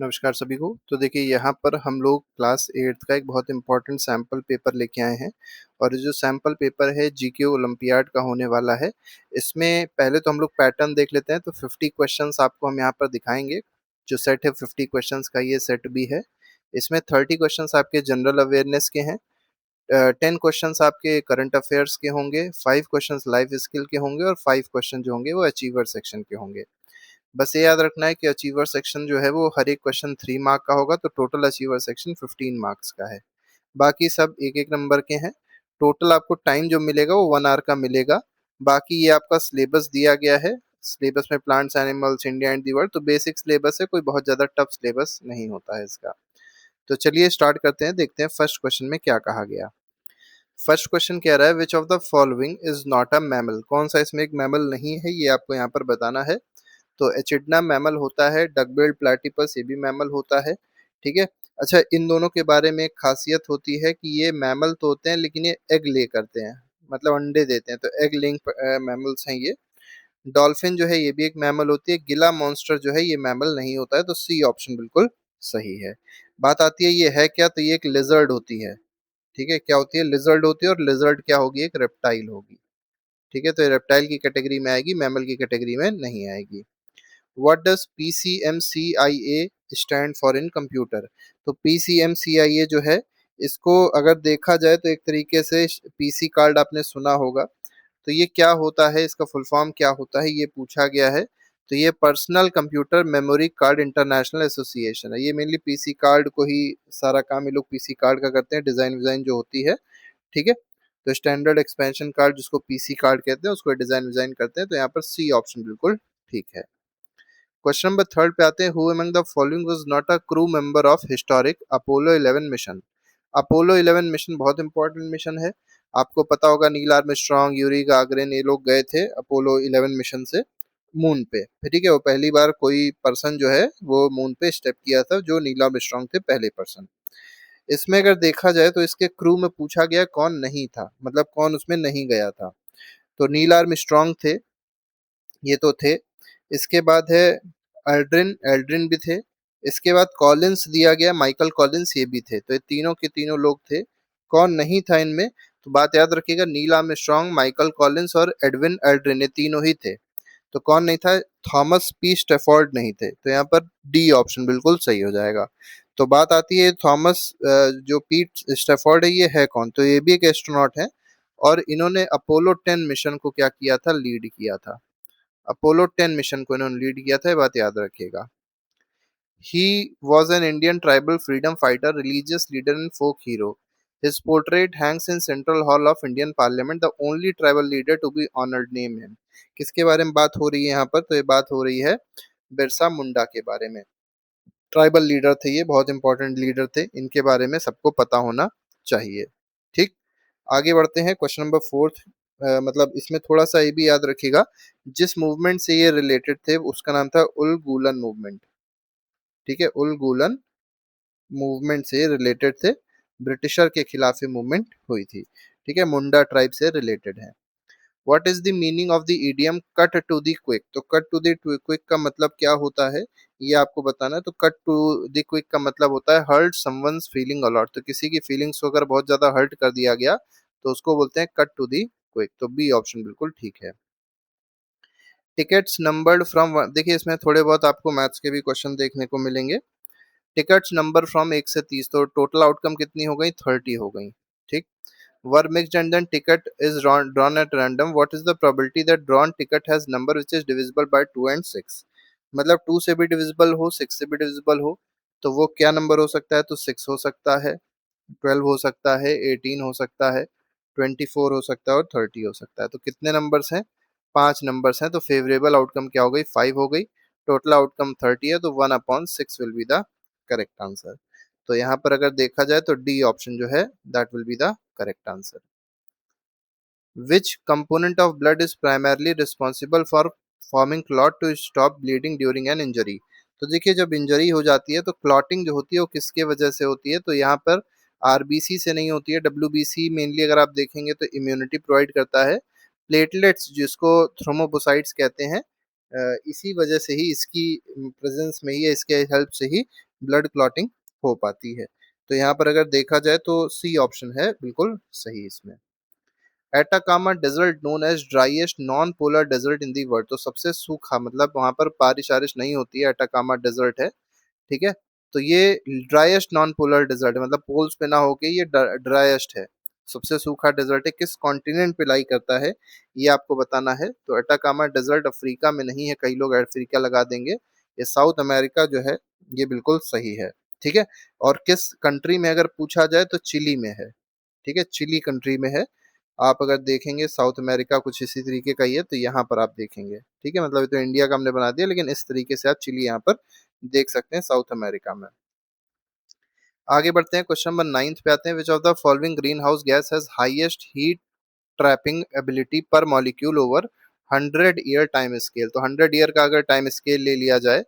नमस्कार सभी को। तो देखिए यहाँ पर हम लोग क्लास 8th का एक बहुत इम्पोर्टेंट सैंपल पेपर लेके आए हैं और ये जो सैंपल पेपर है जीके ओलंपियाड का होने वाला है। इसमें पहले तो हम लोग पैटर्न देख लेते हैं। तो 50 क्वेश्चंस आपको हम यहाँ पर दिखाएंगे। जो सेट है 50 क्वेश्चंस का ये सेट भी है। इसमें 30 क्वेश्चंस आपके जनरल अवेयरनेस के हैं। 10 क्वेश्चंस आपके करंट अफेयर्स के होंगे, 5 क्वेश्चंस लाइफ स्किल के होंगे और 5 क्वेश्चन जो होंगे वो अचीवर सेक्शन के होंगे। बस ये याद रखना है कि अचीवर सेक्शन जो है वो हर एक क्वेश्चन 3 मार्क का होगा, तो टोटल अचीवर सेक्शन 15 मार्क्स का है। बाकी सब एक एक नंबर के हैं। टोटल आपको टाइम जो मिलेगा वो 1 आवर का मिलेगा। बाकी ये आपका सिलेबस दिया गया है। सिलेबस में plants animals India and the world, तो बेसिक सिलेबस है, कोई बहुत ज्यादा टफ सिलेबस नहीं होता है इसका। तो चलिए स्टार्ट करते हैं, देखते हैं फर्स्ट क्वेश्चन में क्या कहा गया। फर्स्ट क्वेश्चन कह रहा है which of the following is not a mammal. कौन सा इसमें एक मैमल नहीं है, ये आपको यहाँ पर बताना है। तो एचिडना मैमल होता है, डकबिल्ड प्लेटिपस ये भी मैमल होता है। ठीक है। अच्छा, इन दोनों के बारे में एक खासियत होती है कि ये मैमल तो होते हैं लेकिन ये एग ले करते हैं, मतलब अंडे देते हैं, तो एग लिंक मैमल्स हैं ये। डॉल्फिन जो है ये भी एक मैमल होती है। गिला मॉन्स्टर जो है ये मैमल नहीं होता है, तो सी ऑप्शन बिल्कुल सही है। बात आती है ये है क्या, तो ये एक लिजर्ड होती है। ठीक है, क्या होती है, लिजर्ड होती है, और लिजर्ड क्या होगी, एक रेप्टाइल होगी। ठीक है, तो ये रेप्टाइल की कैटेगरी में आएगी, मैमल की कैटेगरी में नहीं आएगी। What does PCMCIA stand for in computer. तो PCMCIA जो है, इसको अगर देखा जाए तो एक तरीके से पीसी कार्ड आपने सुना होगा। तो ये क्या होता है, इसका फुल फॉर्म क्या होता है, ये पूछा गया है। तो ये personal computer memory card international association है। ये मेनली पीसी कार्ड को ही सारा काम ये लोग पीसी कार्ड का करते हैं, डिजाइन विजाइन जो होती है। ठीक है। तो स्टैंडर्ड एक्सपेंशन कार्ड जिसको पीसी कार्ड कहते हैं, उसको डिजाइन विजाइन करते हैं। तो यहाँ पर सी ऑप्शन बिल्कुल ठीक है। क्वेश्चन नंबर थर्ड पे आते हैं, who among the following was not a crew member of historic Apollo 11 mission. Apollo 11 mission बहुत इंपॉर्टेंट मिशन है। आपको पता होगा नील आर्मस्ट्रांग, यूरी गागरिन ये लोग गए थे अपोलो 11 मिशन से मून पे। ठीक है, वो पहली बार कोई पर्सन जो है वो मून पे स्टेप किया था, जो नील आर्मस्ट्रांग थे पहले पर्सन। इसमें अगर देखा जाए तो इसके क्रू में पूछा गया कौन नहीं था, मतलब कौन उसमें नहीं गया था। तो नील आर्मस्ट्रांग थे, ये तो थे। इसके बाद है एल्ड्रिन, एल्ड्रिन भी थे। इसके बाद कॉलिंस दिया गया, माइकल कॉलिंस ये भी थे। तो ये तीनों के तीनों लोग थे। कौन नहीं था इनमें, तो बात याद रखिएगा, नील आर्मस्ट्रांग, माइकल कॉलिंस और एडविन एल्ड्रिन, ये तीनों ही थे। तो कौन नहीं था, थॉमस पी स्टेफोर्ड नहीं थे। तो यहाँ पर डी ऑप्शन बिल्कुल सही हो जाएगा। तो बात आती है थॉमस जो पी स्टेफोर्ड है, ये है कौन, तो ये भी एक एस्ट्रोनॉट है। और इन्होंने अपोलो 10 मिशन को क्या किया था, लीड किया था। अपोलो 10 मिशन को इन्होंने लीड किया था, ये बात याद रखिएगा। He was an Indian tribal freedom fighter, religious leader and folk hero. His portrait hangs in Central Hall of Indian Parliament. The only tribal leader to be honored. Name him. किसके बारे में बात हो रही है यहाँ पर, तो ये बात हो रही है बिरसा मुंडा के बारे में। ट्राइबल लीडर थे ये, बहुत इंपॉर्टेंट लीडर थे, इनके बारे में सबको पता होना चाहिए। ठीक। आगे बढ़ते हैं, क्वेश्चन नंबर फोर्थ। मतलब इसमें थोड़ा सा ये भी याद रखिएगा, जिस मूवमेंट से ये रिलेटेड थे उसका नाम था उलगुलन मूवमेंट। ठीक है, उलगुलन मूवमेंट से रिलेटेड थे। ब्रिटिशर के खिलाफ ये मूवमेंट हुई थी। ठीक है, मुंडा ट्राइब से रिलेटेड है। What is the meaning of the idiom cut to the quick. तो कट टू द क्विक का मतलब क्या होता है, ये आपको बताना है। तो कट टू द क्विक का मतलब होता है हर्ट समवंस फीलिंग अलॉट। तो किसी की फीलिंग्स को अगर बहुत ज्यादा हर्ट कर दिया गया तो उसको बोलते हैं कट टू द क्विक। तो बी ऑप्शन बिल्कुल ठीक है। टिकट्स नंबर्ड फ्रॉम, देखिए इसमें थोड़े बहुत आपको मैथ्स के भी क्वेश्चन देखने को मिलेंगे। टिकट्स नंबर फ्रॉम 1 से 30, तो टोटल आउटकम कितनी हो गई, 30 हो गई। ठीक। Were mixed and then ticket is drawn at random, what is the probability that drawn ticket has number which is divisible by 2 and 6। मतलब 2 से भी डिविजिबल हो, 6 से भी डिविजिबल हो, तो वो क्या नंबर हो सकता है, तो 6 हो सकता है, 12 हो सकता है, 18 हो सकता है, 24 हो सकता है और 30 हो सकता है। तो कितने नंबर्स हैं, 5 नंबर्स हैं। तो फेवरेबल आउटकम क्या हो गई, 5 हो गई। टोटल आउटकम 30 है, तो 1/6 will be the correct answer. तो यहाँ पर अगर देखा जाए तो डी ऑप्शन जो है that will be the correct answer. Which component of blood is primarily responsible for forming clot to stop bleeding during an injury. तो देखिए जब इंजरी हो जाती है तो क्लॉटिंग जो होती है वो किसके वजह से होती है, तो यहाँ पर आरबीसी से नहीं होती है। डब्ल्यूबीसी मेनली अगर आप देखेंगे तो इम्यूनिटी प्रोवाइड करता है। प्लेटलेट्स जिसको थ्रोम्बोसाइट्स कहते हैं, इसी वजह से ही, इसकी प्रेजेंस में ही, इसके हेल्प से ही ब्लड क्लॉटिंग हो पाती है। तो यहाँ पर अगर देखा जाए तो सी ऑप्शन है बिल्कुल सही इसमें। Atacama desert known as driest non polar desert in the world, तो सबसे सूखा मतलब वहां पर बारिश वारिश नहीं होती है, एटाकामा डेजर्ट है। ठीक है, तो ये ड्राइएस्ट नॉन पोलर डेजर्ट है, मतलब पोल्स पे ना होके ये ड्राइएस्ट है, सबसे सूखा डेजर्ट है। किस कॉन्टिनेंट पे लाई करता है ये आपको बताना है। तो एटाकामा डेजर्ट अफ्रीका में नहीं है, कई लोग अफ्रीका लगा देंगे, ये साउथ अमेरिका जो है, ये बिल्कुल सही है। ठीक है, और किस कंट्री में अगर पूछा जाए तो चिली में है। ठीक है, चिली कंट्री में है। आप अगर देखेंगे साउथ अमेरिका कुछ इसी तरीके का ही है, तो यहाँ पर आप देखेंगे। ठीक है, मतलब ये तो इंडिया का हमने बना दिया, लेकिन इस तरीके से आप चिली यहाँ पर देख सकते हैं साउथ अमेरिका में। आगे बढ़ते हैं, क्वेश्चन नंबर 9 पे आते हैं। Which of the following green house gas has highest heat trapping ability पर molecule over 100 year time scale. तो 100 ईयर का अगर टाइम स्केल ले लिया जाए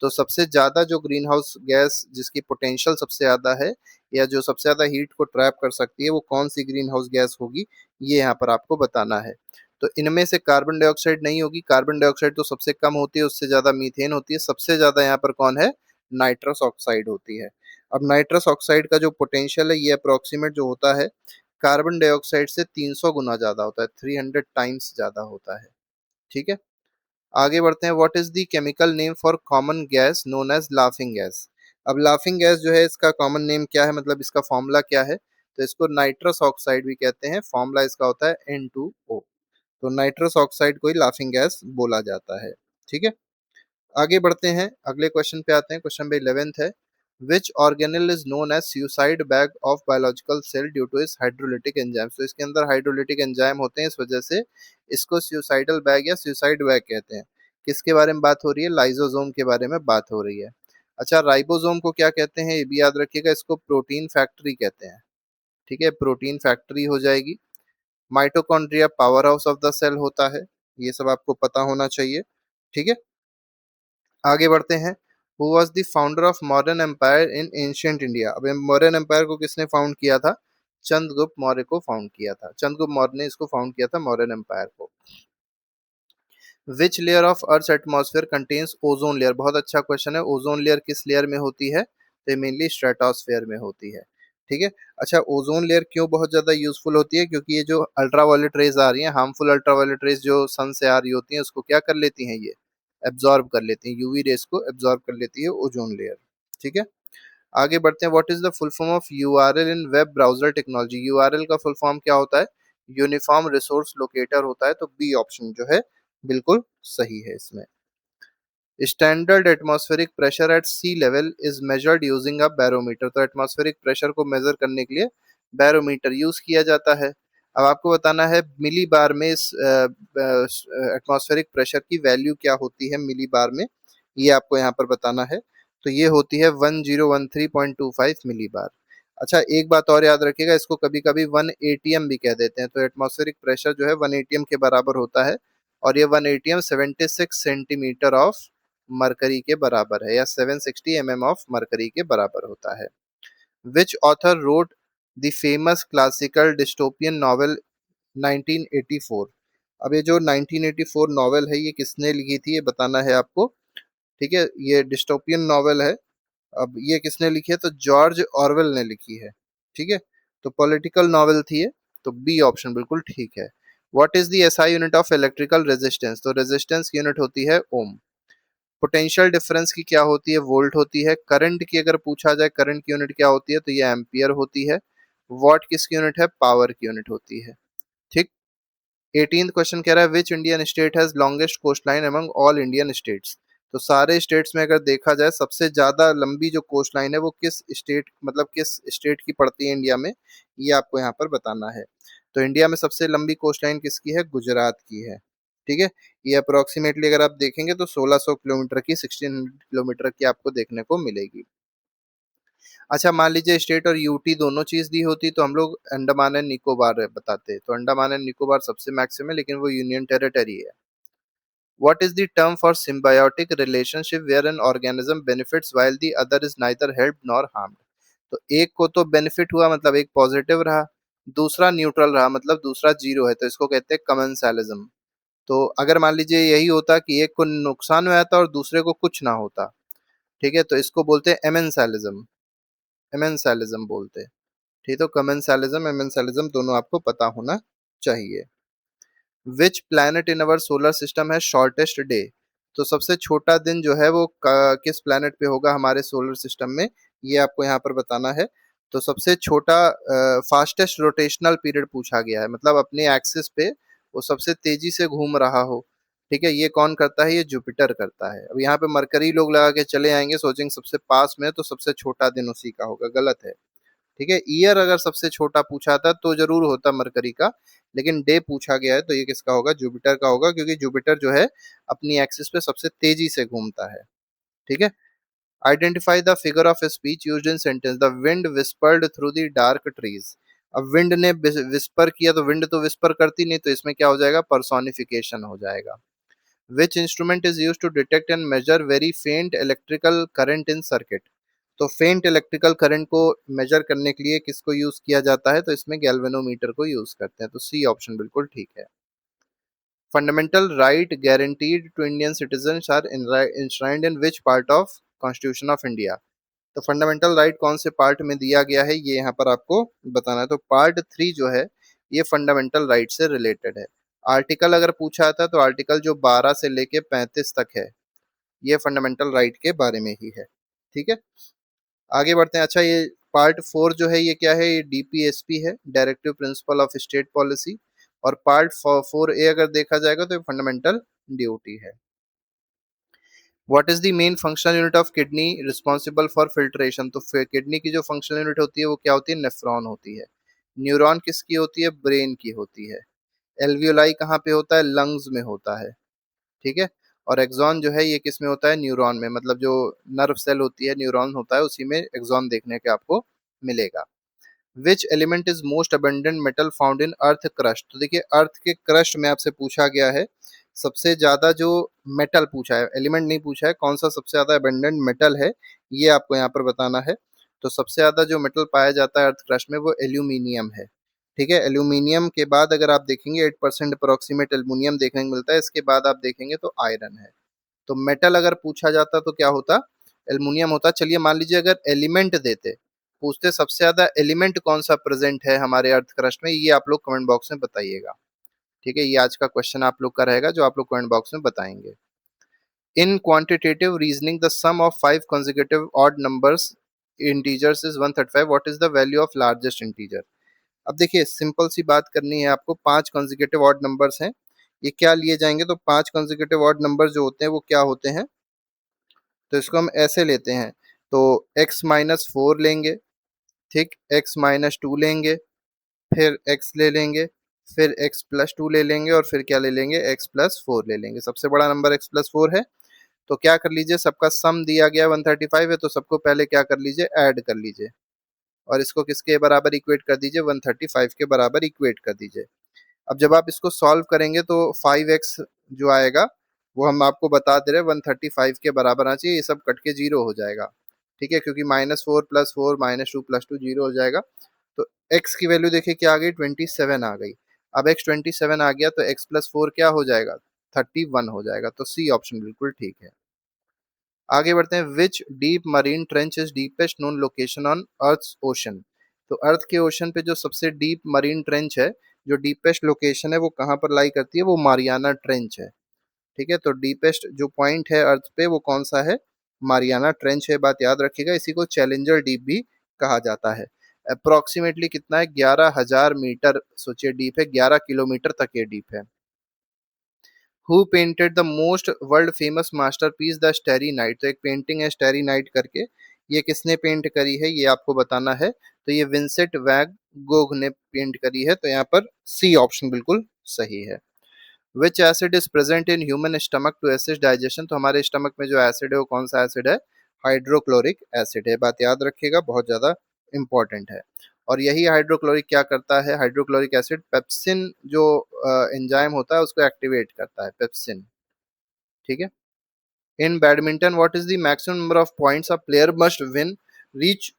तो सबसे ज्यादा जो ग्रीन हाउस गैस जिसकी पोटेंशियल सबसे ज्यादा है, या जो सबसे ज्यादा हीट को ट्रैप कर सकती है, वो कौन सी ग्रीन हाउस गैस होगी, ये यहाँ पर आपको बताना है। तो इनमें से कार्बन डाइऑक्साइड नहीं होगी, कार्बन डाइऑक्साइड तो सबसे कम होती है, उससे ज्यादा मीथेन होती है, सबसे ज्यादा यहाँ पर कौन है, नाइट्रस ऑक्साइड होती है। अब नाइट्रस ऑक्साइड का जो पोटेंशियल है ये अप्रोक्सीमेट जो होता है कार्बन डाइऑक्साइड से 300 गुना ज्यादा होता है, 300 टाइम्स ज्यादा होता है। ठीक है, आगे बढ़ते हैं। What is the chemical name for common gas known as laughing gas. अब लाफिंग गैस जो है इसका कॉमन नेम क्या है, मतलब इसका फॉर्मूला क्या है, तो इसको नाइट्रस ऑक्साइड भी कहते हैं, फॉर्मूला इसका होता है N2O। तो नाइट्रस ऑक्साइड को ही लाफिंग गैस बोला जाता है। ठीक है, आगे बढ़ते हैं, अगले क्वेश्चन पे आते हैं। क्वेश्चन नंबर 11 है, which organelle is known as suicide bag of biological cell due to is hydrolytic enzyme. तो इसके अंदर हाइड्रोलिटिक एंजाइम होते हैं, इस वजह से इसको सुसाइडल बैग या सुसाइड बैग कहते हैं। किसके बारे में बात हो रही है, लाइजोसोम के बारे में बात हो रही है। अच्छा, राइबोसोम को क्या कहते हैं ये भी याद रखिएगा, इसको प्रोटीन फैक्ट्री कहते हैं। ठीक है, प्रोटीन फैक्ट्री हो जाएगी। Mitochondria power house of the cell होता है, ये सब आपको पता होना चाहिए। ठीक है, आगे बढ़ते हैं। Who was the founder of modern empire in ancient India. अब मौर्यन एम्पायर को किसने फाउंड किया था, चंद्रगुप्त मौर्य को फाउंड किया था, चंद्रगुप्त मौर्य ने इसको फाउंड किया था मौर्यन एम्पायर को। Which layer of earth atmosphere contains ozone layer. बहुत अच्छा क्वेश्चन है, ओजोन लेयर किस लेयर में होती है, तो मेनली स्ट्रेटोस्फेयर में होती है। ठीक है, अच्छा ओजोन लेयर क्यों बहुत ज्यादा यूजफुल होती है, क्योंकि ये जो अल्ट्रावायलेट रेज आ रही हैं, हार्मफुल अल्ट्रावायलेट रेज जो सन से आ रही होती हैं, उसको क्या कर लेती हैं, ये एब्जॉर्ब कर लेती हैं, यूवी रेस को एब्जॉर्ब कर लेती है ओजोन लेयर। ठीक है, आगे बढ़ते हैं। What is the full form of URL in web browser technology. URL का फुल फॉर्म क्या होता है, यूनिफॉर्म रिसोर्स लोकेटर होता है। तो बी ऑप्शन जो है बिल्कुल सही है इसमें। Standard atmospheric pressure at sea level is measured using a barometer. तो एटमॉस्फेरिक प्रेशर को मेजर करने के लिए बैरोमीटर यूज किया जाता है। अब आपको बताना है मिली बार में इस एटमॉस्फेरिक प्रेशर की वैल्यू क्या होती है मिली बार में, ये आपको यहाँ पर बताना है। तो ये होती है 1013.25 मिली बार। अच्छा, एक बात और याद रखिएगा, इसको कभी कभी 1 ATM भी कह देते हैं। तो एटमॉस्फेरिक प्रेशर जो है 1 ATM के बराबर होता है, और ये 1 ATM 76 सेंटीमीटर ऑफ मरकरी के बराबर है, या 760 mm ऑफ मरकरी के बराबर होता है। विच author wrote the famous classical dystopian novel 1984। अब ये जो 1984 नॉवेल है ये किसने लिखी थी ये बताना है आपको। ठीक है, ये डिस्टोपियन नॉवेल है। अब ये किसने लिखी है, तो जॉर्ज ऑरवेल ने लिखी है। ठीक है, तो पॉलिटिकल नॉवेल थी ये। तो बी ऑप्शन बिल्कुल ठीक है। What is the SI unit of electrical resistance. तो रेजिस्टेंस की यूनिट होती है ओम। पोटेंशियल डिफरेंस की क्या होती है, वोल्ट होती है। करंट की अगर पूछा जाए करंट की यूनिट क्या होती है, तो ये एम्पियर होती है। वॉट किसकी यूनिट है, पावर की यूनिट होती है। ठीक, 18th क्वेश्चन कह रहा है which Indian state has longest coast line among all Indian states. तो सारे स्टेट्स में अगर देखा जाए सबसे ज्यादा लंबी जो कोस्ट लाइन है वो किस स्टेट, मतलब किस स्टेट की पड़ती है इंडिया में, ये आपको यहाँ पर बताना है। तो इंडिया में सबसे लंबी कोस्ट लाइन किसकी है, गुजरात की है। ठीक है, ये अप्रोक्सीमेटली अगर आप देखेंगे तो 1600 किलोमीटर की, 1600 किलोमीटर की आपको देखने को मिलेगी। अच्छा, मान लीजिए स्टेट और यूटी दोनों चीज दी होती तो हम लोग अंडमान एंड निकोबार बताते। तो अंडमान एंड निकोबार सबसे मैक्सिमम है, लेकिन वो यूनियन टेरिटरी है। What is the term for symbiotic relationship where an organism benefits while the other is neither helped nor harmed। तो एक को तो बेनिफिट हुआ मतलब एक पॉजिटिव रहा, दूसरा न्यूट्रल रहा मतलब दूसरा जीरो है, तो इसको कहते हैं कमेंसालिज्म। तो अगर मान लीजिए यही होता कि एक को नुकसान में आता और दूसरे को कुछ ना होता, ठीक है, तो इसको बोलते हैं एमेंसालिज्म, एमेंसालिज्म बोलते हैं। ठीक, तो कमेंसालिज्म एमेंसालिज्म दोनों आपको पता होना चाहिए। Which planet in our solar system है शॉर्टेस्ट डे? तो सबसे छोटा दिन जो है वो किस प्लैनेट पे होगा हमारे सोलर सिस्टम में, ये आपको यहाँ पर बताना है। तो सबसे छोटा फास्टेस्ट रोटेशनल पीरियड पूछा गया है, मतलब अपने एक्सिस पे वो सबसे तेजी से घूम रहा हो। ठीक है, ये कौन करता है? ये जुपिटर करता है। अब यहाँ पे मरकरी लोग लगा के चले आएंगे, सोचेंगे सबसे पास में है तो सबसे छोटा दिन उसी का होगा, गलत है। ठीक है, ईयर अगर सबसे छोटा पूछा था तो जरूर होता मरकरी का, लेकिन डे पूछा गया है तो ये किसका होगा? जुपिटर का होगा, क्योंकि जुपिटर जो है अपनी एक्सिस पे सबसे तेजी से घूमता है। ठीक है, identify the figure of speech used in sentence, the wind whispered through the dark trees. अब विंड ने विस्पर किया, तो विंड तो विस्पर करती नहीं, तो इसमें क्या हो जाएगा? पर्सोनिफिकेशन हो जाएगा। Which instrument is use to detect and measure very faint electrical current in circuit? तो फेंट इलेक्ट्रिकल करंट को मेजर करने के लिए किसको यूज किया जाता है? तो इसमें गैल्वेनोमीटर को यूज करते हैं, तो सी ऑप्शन बिल्कुल ठीक है। Fundamental right guaranteed to Indian citizen are enshrined in which part of constitution of India? तो फंडामेंटल राइट कौन से पार्ट में दिया गया है, ये यहाँ पर आपको बताना है। तो पार्ट 3 जो है ये फंडामेंटल राइट से रिलेटेड है। आर्टिकल अगर पूछा था तो आर्टिकल जो 12 से लेके 35 तक है, ये फंडामेंटल राइट के बारे में ही है। ठीक है, आगे बढ़ते हैं। अच्छा, ये पार्ट 4 जो है ये क्या है? ये डीपीएसपी है, directive principle of state policy. और पार्ट 4 ए अगर देखा जाएगा तो ये फंडामेंटल ड्यूटी है। What is the main functional unit of kidney responsible for filtration? तो किडनी की जो फंक्शनल यूनिट होती है वो क्या होती है? नेफ्रॉन होती है। न्यूरॉन किसकी होती है? ब्रेन की होती है। एल्वियोलाई कहाँ पे होता है? लंग्स में होता है। ठीक है, और एक्सॉन जो है ये किस में होता है? न्यूरॉन में, मतलब जो नर्व सेल होती है, न्यूरॉन होता है, उसी में एक्सॉन देखने के आपको मिलेगा। Which element is most abundant metal found in earth crust? तो देखिए, अर्थ के क्रस्ट में आपसे पूछा गया है सबसे ज्यादा जो मेटल पूछा है, एलिमेंट नहीं पूछा है, कौन सा सबसे ज्यादा अबंडेंट मेटल है, ये आपको यहाँ पर बताना है। तो सबसे ज्यादा जो मेटल पाया जाता है अर्थ क्रस्ट में वो एल्यूमिनियम है। ठीक है, एल्यूमिनियम के बाद अगर आप देखेंगे 8% अप्रोक्सीमेट एल्यूमिनियम देखने को मिलता है, इसके बाद आप देखेंगे तो आयरन है। तो मेटल अगर पूछा जाता तो क्या होता? एल्युमिनियम होता। चलिए मान लीजिए अगर एलिमेंट देते, पूछते सबसे ज्यादा एलिमेंट कौन सा प्रेजेंट है हमारे अर्थ क्रस्ट में, ये आप लोग कमेंट बॉक्स में बताइएगा। ठीक है, ये आज का क्वेश्चन आप लोग का रहेगा जो आप लोग कमेंट बॉक्स में बताएंगे। In quantitative reasoning the sum of 5 consecutive odd numbers integers is 135, what is the value of largest integer? अब देखिए, सिंपल सी बात करनी है आपको। 5 consecutive odd numbers हैं, ये क्या लिए जाएंगे? तो 5 consecutive odd numbers जो होते हैं वो क्या होते हैं? तो इसको हम ऐसे लेते हैं, तो x-4 लेंगे, ठीक, x-2 लेंगे, फिर x ले लेंगे, फिर x+2 ले लेंगे, और फिर क्या ले लेंगे? x+4 ले लेंगे। सबसे बड़ा नंबर x+4 है, तो क्या कर लीजिए, सबका सम दिया गया 135 है, तो सबको पहले क्या कर लीजिए? ऐड कर लीजिए, और इसको किसके बराबर इक्वेट कर दीजिए? 135 के बराबर इक्वेट कर दीजिए। अब जब आप इसको सॉल्व करेंगे तो 5x जो आएगा वो हम आपको बता दे रहे हैं 135 के बराबर आना चाहिए, ये सब कट के जीरो हो जाएगा। ठीक है, क्योंकि -4 + 4 -2 + 2 जीरो हो जाएगा। तो x की वैल्यू देखिए क्या आ गई? 27 आ गई। अब x 27 आ गया तो x+4 क्या हो जाएगा? 31 हो जाएगा। तो सी ऑप्शन बिल्कुल ठीक है। आगे बढ़ते हैं। Which deep marine trench is deepest known location on earth ocean? तो अर्थ के ओशन पे जो सबसे डीप मरीन ट्रेंच है, जो डीपेस्ट लोकेशन है, वो कहाँ पर लाई करती है? वो मारियाना ट्रेंच है। ठीक है, तो डीपेस्ट जो पॉइंट है अर्थ पे वो कौन सा है? मारियाना ट्रेंच है, बात याद रखिएगा। इसी को चैलेंजर डीप भी कहा जाता है। अप्रोक्सीमेटली कितना है? 11,000 मीटर, सोचिए डीप है, 11 किलोमीटर तक ये डीप है। Who painted the most world famous masterpiece the स्टेरी night? तो एक पेंटिंग है स्टेरी नाइट करके, ये किसने पेंट करी है ये आपको बताना है। तो ये विंसेंट वैन गोग ने पेंट करी है, तो यहाँ पर सी ऑप्शन बिल्कुल सही है। Which acid is present in human stomach to acid digestion? तो हमारे स्टमक में जो एसिड है वो कौन सा एसिड है? हाइड्रोक्लोरिक एसिड है, बात याद रखिएगा, बहुत ज्यादा इंपॉर्टेंट है। और यही हाइड्रोक्लोरिक क्या करता है? हाइड्रोक्लोरिक एसिड पेप्सिन जो एंजाइम होता है उसको एक्टिवेट करता है, पेप्सिन। ठीक है, in badminton what is the maximum number of points a player must win reach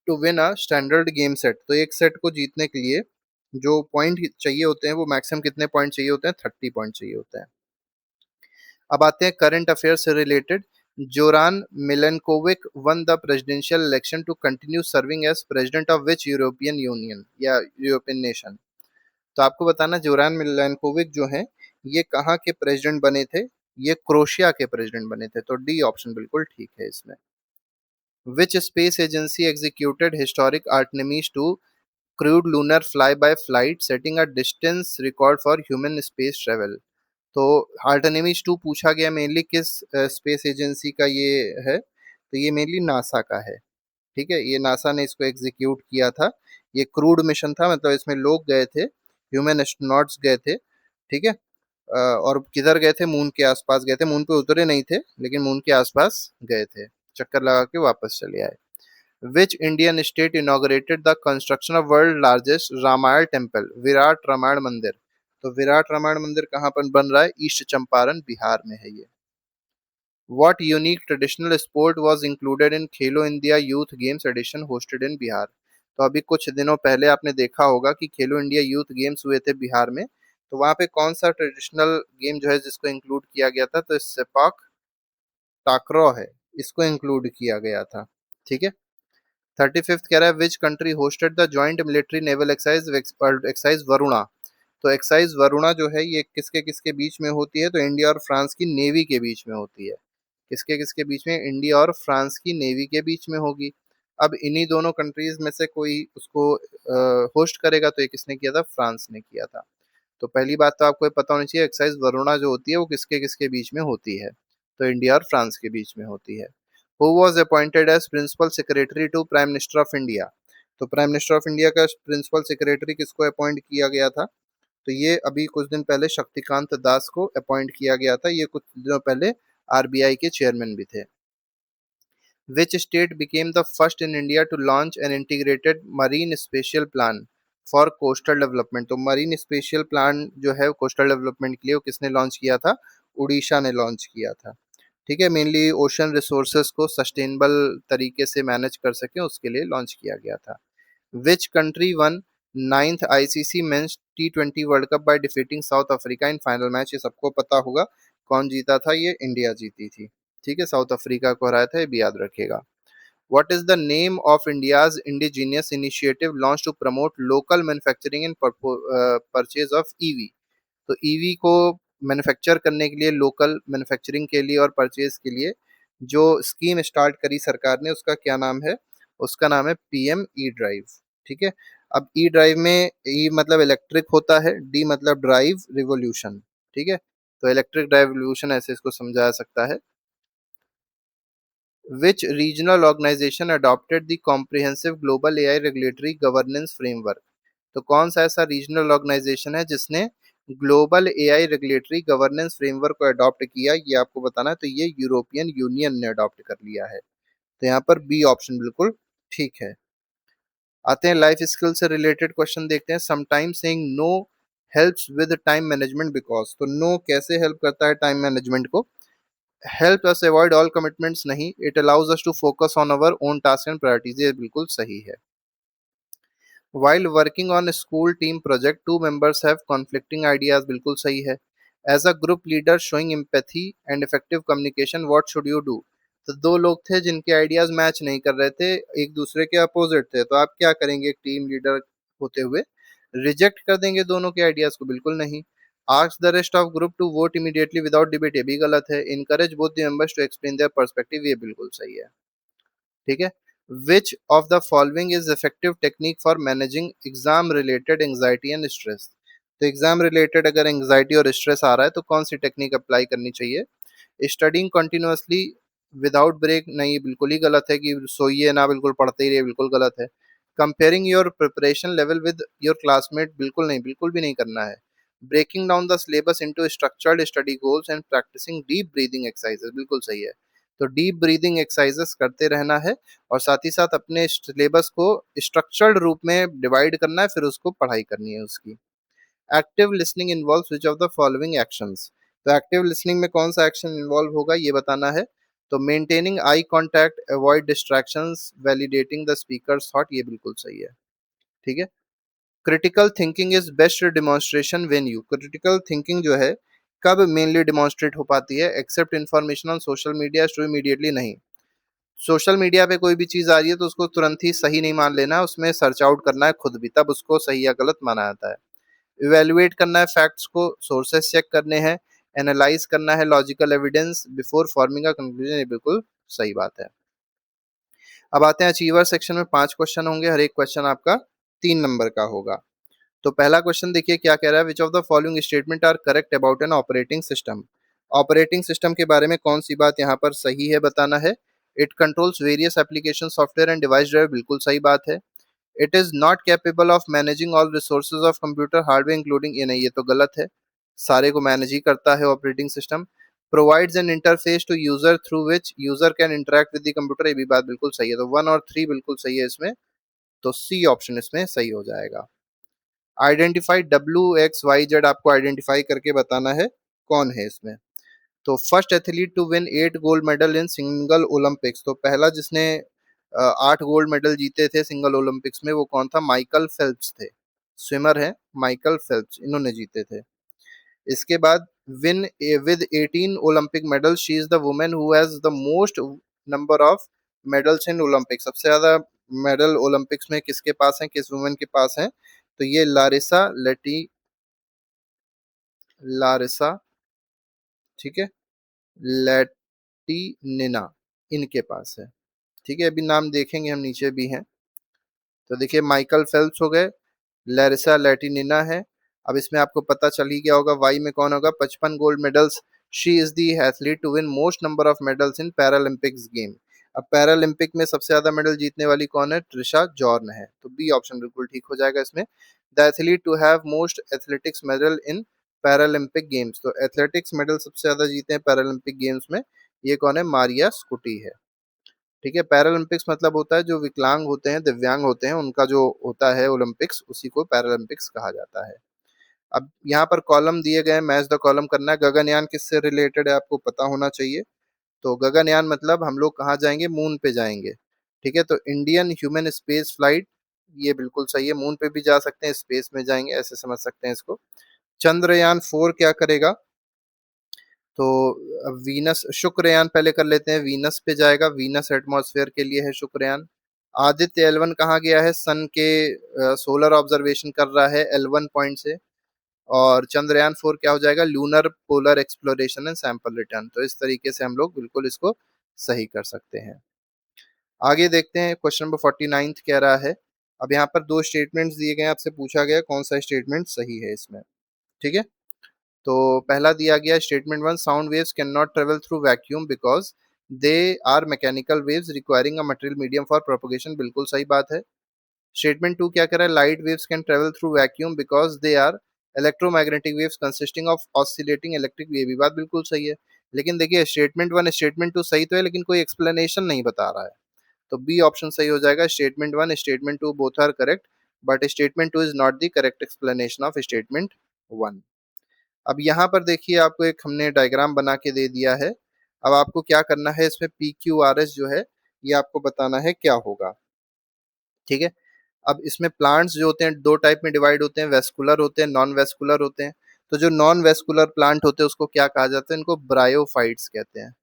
to win a standard game set? तो एक सेट को जीतने के लिए जो पॉइंट चाहिए होते हैं वो मैक्सिमम कितने पॉइंट चाहिए होते हैं? 30 पॉइंट चाहिए होते हैं। अब आते हैं करंट अफेयर से related. Zoran Milankovic won the presidential election to continue serving as president of which European Union या यूरोपियन नेशन? तो आपको बताना, जोरान मिलानकोविक जो हैं ये कहाँ के प्रेसिडेंट बने थे? ये क्रोशिया के प्रेसिडेंट बने थे। तो डी ऑप्शन बिल्कुल ठीक है इसमें। Which space agency executed historic Artemis two crewed lunar fly by flight setting a distance record for human space travel? तो आर्टनेमिस 2 पूछा गया मेनली किस स्पेस एजेंसी का ये है? तो ये मेनली नासा का है। ठीक है, ये नासा ने इसको एग्जीक्यूट किया था। ये क्रूड मिशन था, मतलब इसमें लोग गए थे, ह्यूमन एस्ट्रोनॉट्स गए थे। ठीक है। और किधर गए थे? मून के आसपास गए थे। मून पे उतरे नहीं थे, लेकिन मून के आसपास गए थे, चक्कर लगा के वापस चले आए। Which Indian state inaugurated the construction of world largest Ramayan temple, Virat Ramayan मंदिर? तो विराट रामायण मंदिर कहाँ पर बन रहा है? ईस्ट चंपारण, बिहार में है ये। What unique traditional sport was included in Khelo India youth games edition hosted in Bihar? तो अभी कुछ दिनों पहले आपने देखा होगा कि खेलो इंडिया यूथ गेम्स हुए थे बिहार में। तो वहां पे कौन सा ट्रेडिशनल गेम जो है जिसको इंक्लूड किया गया था? तो सेपाक टाकरॉ है, इसको इंक्लूड किया गया था। ठीक है। 35th कह रहा है which country hosted the joint military naval excise Varuna? तो एक्साइज वरुणा जो है ये किसके किसके बीच में होती है? तो इंडिया और फ्रांस की नेवी के बीच में होती है। किसके किसके बीच में? इंडिया और फ्रांस की नेवी के बीच में होगी। अब इन्हीं दोनों कंट्रीज में से कोई उसको होस्ट करेगा, तो ये किसने किया था? फ्रांस ने किया था। तो पहली बात तो आपको ये पता होनी चाहिए, एक्साइज वरुणा जो होती है वो किसके किसके बीच में होती है? तो इंडिया और फ्रांस के बीच में होती है। Who was appointed as principal secretary to prime minister of India? तो प्राइम मिनिस्टर ऑफ इंडिया का प्रिंसिपल सेक्रेटरी किसको अपॉइंट किया गया था? तो ये अभी कुछ दिन पहले शक्तिकांत दास को अपॉइंट किया गया था। ये कुछ दिनों पहले आरबीआई के चेयरमैन भी थे। Which state became the first in India to launch an integrated marine spatial plan for coastal development? तो मरीन स्पेशियल प्लान जो है कोस्टल डेवलपमेंट के लिए वो किसने लॉन्च किया था? उड़ीसा ने लॉन्च किया था। ठीक है, मेनली ओशन रिसोर्सेस को सस्टेनेबल तरीके से मैनेज कर सके उसके लिए लॉन्च किया गया था। Which country one ninth ICC men's T20 world cup by defeating south Africa in final match? ये सबको पता होगा कौन जीता था? ये इंडिया जीती थी। ठीक है, साउथ अफ्रीका को हराया था, ये भी याद रखेगा। What is the name of India's indigenous initiative launched to promote local manufacturing and purchase of EV? तो ईवी को मैन्युफैक्चर करने के लिए, लोकल मैन्युफैक्चरिंग के लिए और परचेज के लिए जो स्कीम स्टार्ट करी सरकार ने, उसका क्या नाम है? उसका नाम है पीएम ई ड्राइव। ठीक है। अब ई ड्राइव में ई मतलब इलेक्ट्रिक होता है, डी मतलब ड्राइव रिवोल्यूशन। ठीक है, तो इलेक्ट्रिक ड्राइव रिवोल्यूशन ऐसे इसको समझा सकता है। Which regional organization adopted the comprehensive global AI regulatory governance framework? तो कौन सा ऐसा रीजनल ऑर्गेनाइजेशन है जिसने global AI regulatory governance framework को अडॉप्ट किया? ये आपको बताना है। तो ये यूरोपियन यूनियन ने अडॉप्ट कर लिया है। तो यहाँ पर बी ऑप्शन बिल्कुल ठीक है। आते हैं लाइफ स्किल से रिलेटेड क्वेश्चन देखते हैं। Sometimes saying no helps with time management because? तो नो कैसे हेल्प करता है टाइम मैनेजमेंट को? Help us avoid all commitments नहीं, it allows us to focus on our own task and priorities. ये बिल्कुल सही है। While working on a school team project, two members have conflicting ideas, बिल्कुल सही है। As a group leader showing empathy and effective communication, what should you do? तो दो लोग थे जिनके आइडियाज मैच नहीं कर रहे थे, एक दूसरे के अपोजिट थे, तो आप क्या करेंगे एक टीम लीडर होते हुए? रिजेक्ट कर देंगे दोनों के आइडियाज को? बिल्कुल नहीं। Ask the rest of group to vote immediately without debate? ये भी गलत है। Encourage both the members to explain their perspective? ये बिल्कुल सही है। ठीक है। Which of the following is effective technique for managing exam related anxiety and stress? तो एग्जाम रिलेटेड अगर एंग्जाइटी और स्ट्रेस आ रहा है तो कौन सी टेक्निक अप्लाई करनी चाहिए? Studying continuously without break? नहीं, बिल्कुल ही गलत है कि सोइए ना, बिल्कुल पढ़ते ही रहिए, बिल्कुल गलत है। Comparing your preparation level with your classmate? बिल्कुल नहीं, बिल्कुल भी नहीं करना है। Breaking down the syllabus into structured study goals and practicing deep breathing exercises? बिल्कुल सही है। तो डीप ब्रीदिंग एक्सरसाइजेस करते रहना है और साथ ही साथ अपने सिलेबस को स्ट्रक्चर्ड रूप में डिवाइड करना है, फिर उसको पढ़ाई करनी है उसकी। Active listening involves which of the following actions? तो एक्टिव लिसनिंग में कौन सा एक्शन इन्वॉल्व होगा ये बताना है। तो maintaining eye contact, avoid distractions, validating the speaker's thought? ये बिल्कुल सही है। ठीक है। Critical thinking is best demonstration when you? Critical thinking जो है कब मेनली डिमॉन्स्ट्रेट हो पाती है? Accept information on social media true immediately नहीं। सोशल मीडिया पे कोई भी चीज आ रही है तो उसको तुरंत ही सही नहीं मान लेना, उसमें सर्च आउट करना है खुद भी, तब उसको सही या गलत माना जाता है। इवेल्युएट करना है फैक्ट्स को, सोर्सेस चेक करने हैं, एनालाइज करना है logical evidence before forming a conclusion, ये बिल्कुल सही बात है। अब आते हैं अचीवर सेक्शन में, 5 क्वेश्चन होंगे, हर एक क्वेश्चन आपका 3 नंबर का होगा। तो पहला क्वेश्चन देखिए क्या कह रहा है, which of the following statement are correct about an operating system. Operating system के बारे में कौन सी बात यहाँ पर सही है बताना है। It controls various application software and device drive, बिल्कुल सही बात है। It is not capable of managing all resources of computer hardware including, ये नहीं, ये तो गलत है, सारे को मैनेज ही करता है operating system. Provides an interface to user through which user can interact with the computer, ये भी बात बिल्कुल सही है। तो 1 और 3 बिल्कुल सही है इसमें, तो सी ऑप्शन इसमें सही हो जाएगा। आइडेंटिफाई WXYZ, आपको आइडेंटिफाई करके बताना है कौन है इसमें। तो first athlete to win 8 gold medal in single Olympics, तो पहला जिसने 8 गोल्ड मेडल जीते थे सिंगल ओलंपिक्स में वो कौन था? माइकल फेल्प्स थे, स्विमर है माइकल फेल्प्स, इन्होंने जीते थे। इसके बाद win with 18 Olympic medal, she is the women who has the most number of medals in Olympics, सबसे ज्यादा मेडल ओलंपिक्स में किसके पास है, किस वुमेन के पास है? तो ये लारिसा, ठीक है, लैटिनिना, इनके पास है। ठीक है, अभी नाम देखेंगे हम, नीचे भी हैं। तो देखिए माइकल फेल्प्स हो गए, लैरिसा लैटिनिना है। अब इसमें आपको पता चल ही गया होगा वाई में कौन होगा, 55 gold medals. She is the athlete to win most number of medals in Paralympics game. अब पैरालंपिक में सबसे ज्यादा मेडल जीतने वाली कौन है? ट्रिशा जॉर्न है, तो बी ऑप्शन बिल्कुल ठीक हो जाएगा इसमें। The athlete to have most athletics medal in Paralympic games, तो एथलेटिक्स मेडल सबसे ज्यादा जीते हैं पैरालंपिक गेम्स में, ये कौन है? मारिया स्कूटी है। ठीक है, पैरालंपिक्स मतलब होता है जो विकलांग होते हैं, दिव्यांग होते हैं, उनका जो होता है ओलंपिक्स, उसी को पैरालंपिक्स कहा जाता है। अब यहाँ पर कॉलम दिए गए, मैच द कॉलम करना है। गगनयान किससे रिलेटेड है आपको पता होना चाहिए। तो गगनयान मतलब हम लोग कहाँ जाएंगे? मून पे जाएंगे। ठीक है, तो इंडियन ह्यूमन स्पेस फ्लाइट, ये बिल्कुल सही है, मून पे भी जा सकते हैं, स्पेस में जाएंगे, ऐसे समझ सकते हैं इसको। चंद्रयान 4 क्या करेगा? तो वीनस, शुक्रयान पहले कर लेते हैं, वीनस पे जाएगा, वीनस एटमॉस्फेयर के लिए है शुक्रयान। आदित्य L1 कहाँ गया है? सन के सोलर ऑब्जर्वेशन कर रहा है L1 पॉइंट से। और चंद्रयान 4 क्या हो जाएगा? Lunar polar exploration and sample return. तो इस तरीके से हम लोग बिल्कुल इसको सही कर सकते हैं। आगे देखते हैं, क्वेश्चन नंबर 49 कह रहा है, अब यहाँ पर 2 स्टेटमेंट्स दिए गए हैं, आपसे पूछा गया कौन सा स्टेटमेंट सही है इसमें। ठीक है, तो पहला दिया गया statement 1, sound waves can not travel through vacuum because they are mechanical waves requiring a material medium for propagation, बिल्कुल सही बात है। स्टेटमेंट 2 क्या कह रहा है? Light waves can travel through vacuum because they are electromagnetic waves consisting of oscillating electric, ये भी बात बिल्कुल सही है। लेकिन देखिए स्टेटमेंट 1 स्टेटमेंट 2 सही तो है, लेकिन कोई एक्सप्लेनेशन नहीं बता रहा है, तो बी ऑप्शन सही हो जाएगा। Statement 1 statement 2 both are correct, but statement 2 is not the correct explanation of statement 1। अब यहाँ पर देखिए आपको एक हमने डायग्राम बना के दे दिया है। अब आपको क्या करना है, इसमें PQRS जो है ये आपको बताना है क्या होगा। ठीक है, अब इसमें प्लांट्स जो होते हैं 2 टाइप में डिवाइड होते हैं, वेस्कुलर होते हैं, नॉन वेस्कुलर होते हैं। तो जो नॉन वेस्कुलर प्लांट होते हैं उसको क्या कहा जाता है? इनको ब्रायोफाइट्स कहते हैं।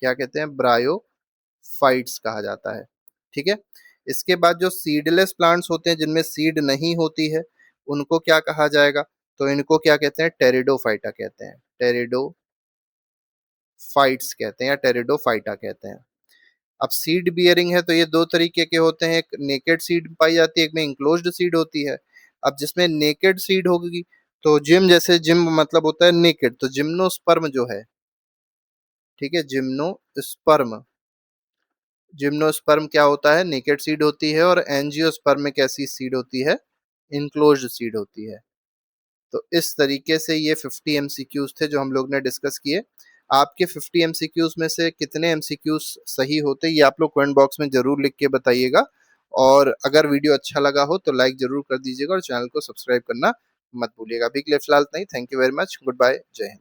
क्या कहते हैं? ब्रायोफाइट्स कहा जाता है। ठीक है, इसके बाद जो सीडलेस प्लांट्स होते हैं जिनमें सीड नहीं होती है, उनको क्या कहा जाएगा? तो इनको क्या कहते हैं? टेरिडोफाइटा कहते हैं, टेरिडोफाइट्स कहते हैं या टेरिडोफाइटा कहते हैं। अब सीड बियरिंग है तो ये 2 तरीके के होते हैं, एक नेकेड सीड पाई जाती है, एक में इंक्लोज्ड सीड होती है। अब जिसमें नेकेड सीड होगी, तो जिम, जैसे जिम मतलब होता है नेकेड, तो जिम्नोस्पर्म जो है, ठीक है, जिम्नोस्पर्म क्या होता है? नेकेड सीड होती है। और एंजियोस्पर्म में कैसी सीड होती है? इनक्लोज्ड सीड होती है। तो इस तरीके से ये 50 एमसीक्यूज थे जो हम लोग ने डिस्कस किए। आपके 50 एमसीक्यूज में से कितने एमसीक्यूज सही होते ये आप लोग कमेंट बॉक्स में जरूर लिख के बताइएगा। और अगर वीडियो अच्छा लगा हो तो लाइक जरूर कर दीजिएगा और चैनल को सब्सक्राइब करना मत भूलिएगा। अभी के लिए फिलहाल नहीं, thank you very much, good bye, जय हिंद।